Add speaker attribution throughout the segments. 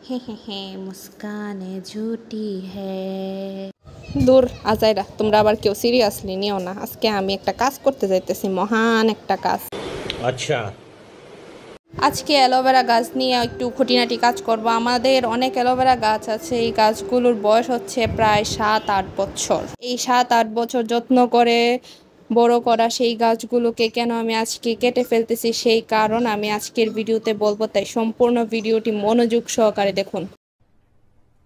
Speaker 1: हे মুস্কানে ঝুটি হ্যায়। দূর আজাইরা, তোমরা আবার কেউ সিরিয়াসলি নিও না। আজকে আমি একটা কাজ করতে যাইতেছি, মহান একটা কাজ।
Speaker 2: আচ্ছা,
Speaker 1: আজকে অ্যালোভেরা গাছ নিয়ে একটু খুঁটিনাটি কাজ করব। আমাদের অনেক অ্যালোভেরা গাছ আছে, এই গাছগুলোর বয়স হচ্ছে প্রায় 7-8 বছর। এই 7-8 বছর যত্ন করে বড় করা সেই গাছগুলোকে কেন আমি আজকে কেটে ফেলতেছি, সেই কারণ আমি আজকের ভিডিওতে বলবো, তাই সম্পূর্ণ ভিডিওটি মনোযোগ সহকারে দেখুন।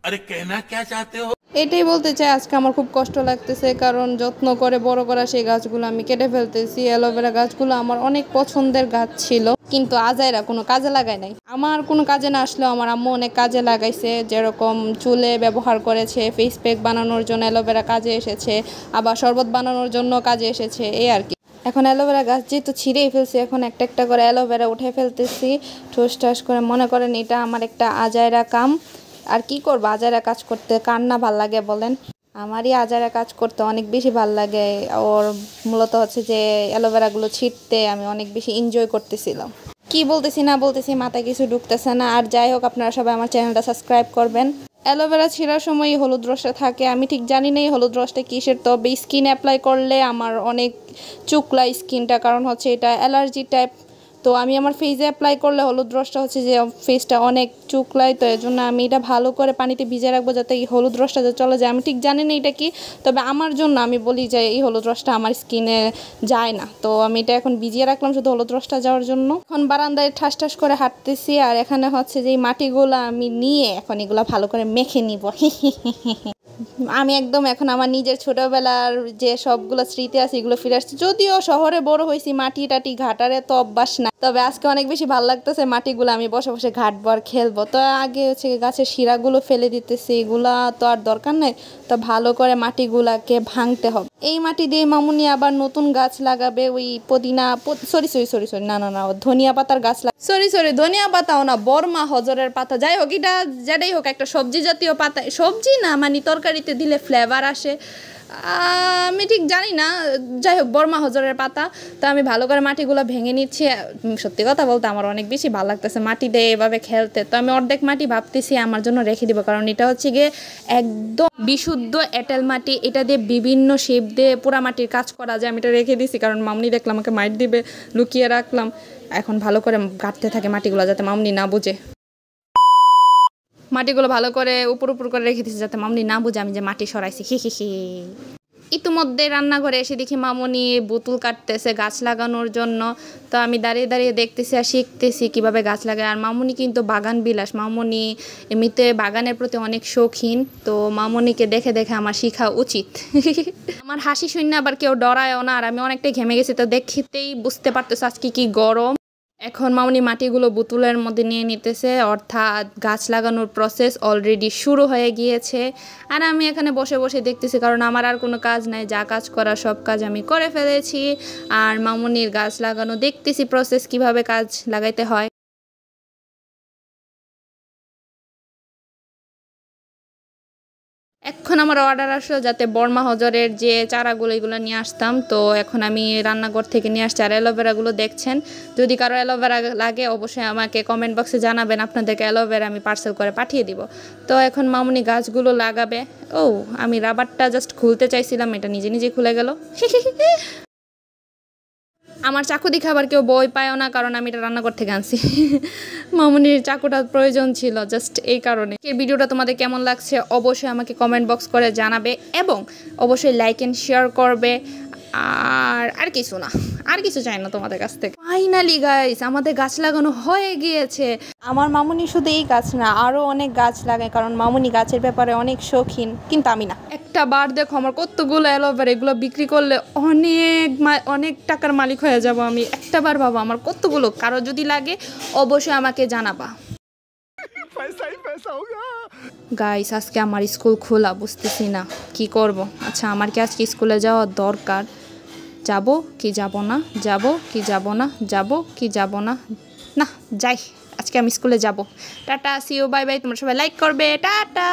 Speaker 2: আরে কেনা কে চাতে হো?
Speaker 1: এটাই বলতে চাই, আজকে আমার খুব কষ্ট লাগতেছে, কারণ যত্ন করে বড় করা সেই গাছগুলো আমি কেটে ফেলতেছি। অ্যালোভেরা গাছগুলো আমার অনেক পছন্দের গাছ ছিল, কিন্তু আজাইরা কোনো কাজে লাগায় নাই। আমার কোনো কাজে না আসলেও আমার আম্মু অনেক কাজে লাগাইছে। যেরকম চুলে ব্যবহার করেছে, ফেস প্যাক বানানোর জন্য অ্যালোভেরা কাজে এসেছে, আবার শরবত বানানোর জন্য কাজে এসেছে, এই আর কি। এখন অ্যালোভেরা গাছ যেহেতু ছিঁড়েই ফেলছি, এখন একটা একটা করে অ্যালোভেরা উঠে ফেলতেছি ঠোস ঠাস করে। মনে করেন এটা আমার একটা আজাইরা কাম। আর কি করবো, আজাইরা কাজ করতে কার না ভাল লাগে বলেন? আমারই আজাইরা কাজ করতে অনেক বেশি ভাল লাগে। ওর মূলত হচ্ছে যে অ্যালোভেরাগুলো ছিঁড়তে আমি অনেক বেশি এনজয় করতেছিলাম। কি বলতেছি না বলতেছি মাথায় কিছু ঢুকতেছে না। আর যাই হোক, আপনারা সবাই আমার চ্যানেলটা সাবস্ক্রাইব করবেন। অ্যালোভেরা ছিঁড়ার সময় হলুদ রসটা থাকে, আমি ঠিক জানি না এই হলুদ রসটা কিসের, তবে স্কিন অ্যাপ্লাই করলে আমার অনেক চুকলা স্কিনটা, কারণ হচ্ছে এটা অ্যালার্জি টাইপ। তো আমি আমার ফেসে অ্যাপ্লাই করলে হলুদ রসটা হচ্ছে যে ফেসটা অনেক চুকলায়, তো এর জন্য আমি এটা ভালো করে পানিতে ভিজে রাখবো যাতে এই হলুদ রসটা চলে যায়। আমি ঠিক জানি না এটা কি, তবে আমার জন্য আমি বলি যে এই হলুদ রসটা আমার স্কিনে যায় না, তো আমি এটা এখন ভিজিয়ে রাখলাম শুধু হলুদ রসটা যাওয়ার জন্য। এখন বারান্দায় ঠাস ঠাস করে হাঁটতেছি, আর এখানে হচ্ছে যে এই মাটিগুলো আমি নিয়ে এখন এগুলো ভালো করে মেখে নিব। আমি একদম এখন আমার নিজের ছোটবেলার যে সবগুলো স্মৃতি আছে এগুলো ফিরে আসছে। যদিও শহরে বড় হয়েছি, মাটি টাটি ঘাটারে তো অভ্যাস না, তবে আজকে অনেক বেশি ভালো লাগতেছে মাটিগুলো আমি বসে বসে ঘাটবো আর খেলবো। তো আগে হচ্ছে গাছের শিরাগুলো ফেলে দিতেছি, এগুলা তো আর দরকার নাই, তো ভালো করে মাটিগুলাকে ভাঙতে হবে। এই মাটি দিয়ে মামুনি আবার নতুন গাছ লাগাবে, ওই পুদিনা, সরি না না না, ধনিয়া পাতার গাছ সরি ধনিয়া পাতাও না, বর্মা হজরের পাতা। যাই হোক, এটা যেটাই হোক একটা সবজি জাতীয় পাতা। সবজি না মানে তরকারিতে দিলে ফ্লেভার আসে, আমি ঠিক জানি না। যাই হোক, বর্মা হজরের পাতা। তো আমি ভালো করে মাটিগুলো ভেঙে নিচ্ছি। সত্যি কথা বলতে আমার অনেক বেশি ভালো লাগতেছে মাটি দিয়ে এভাবে খেলতে। তো আমি অর্ধেক মাটি ভাবতেছি আমার জন্য রেখে দিব, কারণ এটা হচ্ছে গিয়ে একদম বিশুদ্ধ এঁটেল মাটি। এটা দিয়ে বিভিন্ন শেপ দিয়ে পোড়া মাটির কাজ করা যায়। আমি এটা রেখে দিছি কারণ মামনি দেখলাম আমাকে মাইট দিবে, লুকিয়ে রাখলাম। এখন ভালো করে গাঁটতে থাকে মাটিগুলো যাতে মামনি না বুঝে। মাটিগুলো ভালো করে উপর করে রেখে দিয়েছি যাতে মামনি না বুঝে আমি যে মাটি সরাইছি। হি। ইতিমধ্যে রান্নাঘরে এসে দেখি মামনি বোতল কাটতেছে গাছ লাগানোর জন্য। তো আমি দাঁড়িয়ে দাঁড়িয়ে দেখতেছি আর শিখতেছি কীভাবে গাছ লাগায়। আর মামনি কিন্তু বাগান বিলাস, মামনি এমনিতে বাগানের প্রতি অনেক শৌখিন। তো মামনিকে দেখে দেখে আমার শেখা উচিত। আমার হাসি শুনে আবার কেউ ডরায়ও না, আর আমি অনেকটাই ঘেমে গেছি, তো দেখতেই বুঝতে পারতেছ আজকে কি গরম। এখন মামনি মাটিগুলো বোতলের মধ্যে নিয়ে নিতেছে, অর্থাৎ গাছ লাগানোর প্রসেস অলরেডি শুরু হয়ে গিয়েছে। আর আমি এখানে বসে বসে দেখতেছি, কারণ আমার আর কোনো কাজ নাই, যা কাজ করা সব কাজ আমি করে ফেলেছি। আর মামনির গাছ লাগানো দেখতেছি প্রসেস কিভাবে কাজ লাগাইতে হয়। এখন আমার অর্ডার আসলো যাতে বর্মা হজরের যে চারাগুলো এগুলো নিয়ে আসতাম। তো এখন আমি রান্নাঘর থেকে নিয়ে আসছি। আর অ্যালোভেরাগুলো দেখছেন, যদি কারো অ্যালোভেরা লাগে অবশ্যই আমাকে কমেন্ট বক্সে জানাবেন, আপনাদেরকে অ্যালোভেরা আমি পার্সেল করে পাঠিয়ে দিব। তো এখন মামুনি গাছগুলো লাগাবে। ও, আমি রাবারটা জাস্ট খুলতে চাইছিলাম, এটা নিজে নিজে খুলে গেল। আমার চাকু দিয়ে খাবার কেউ বই পায়ও না, কারণ আমি এটা রান্নাঘর থেকে আনছি। মামুনির চাকুটার প্রয়োজন ছিল জাস্ট এই কারণে। এই ভিডিওটা তোমাদের কেমন লাগছে অবশ্যই আমাকে কমেন্ট বক্স করে জানাবে, এবং অবশ্যই লাইক অ্যান্ড শেয়ার করবে। আর কিছু না, আর কিছু চাই না তোমাদের কাছ থেকে। ফাইনালি গাইস, আমাদের গাছ লাগানো হয়ে গিয়েছে। আমার মামুনি শুধু এই গাছ না, আরও অনেক গাছ লাগায়, কারণ মামুনি গাছের ব্যাপারে অনেক শৌখিন, কিন্তু আমি না। একটা বার দেখো আমার কতগুলো অ্যালোভেরা, এগুলো বিক্রি করলে অনেক টাকার মালিক হয়ে যাব আমি। একটা বার বাবা আমার কতগুলো, কারো যদি লাগে অবশ্যই আমাকে জানাবা। গাইস, আজকে আমার স্কুল খোলা, বুঝতেছি না কি করব। আচ্ছা, আমার কি আজকে স্কুলে যাওয়া দরকার? যাব কি যাব না, যাব কি যাব না, যাব কি যাব না, না যাই, আজকে আমি স্কুলে যাব। Tata, see you, bye bye. তোমরা সবাই লাইক করবে, টাটা।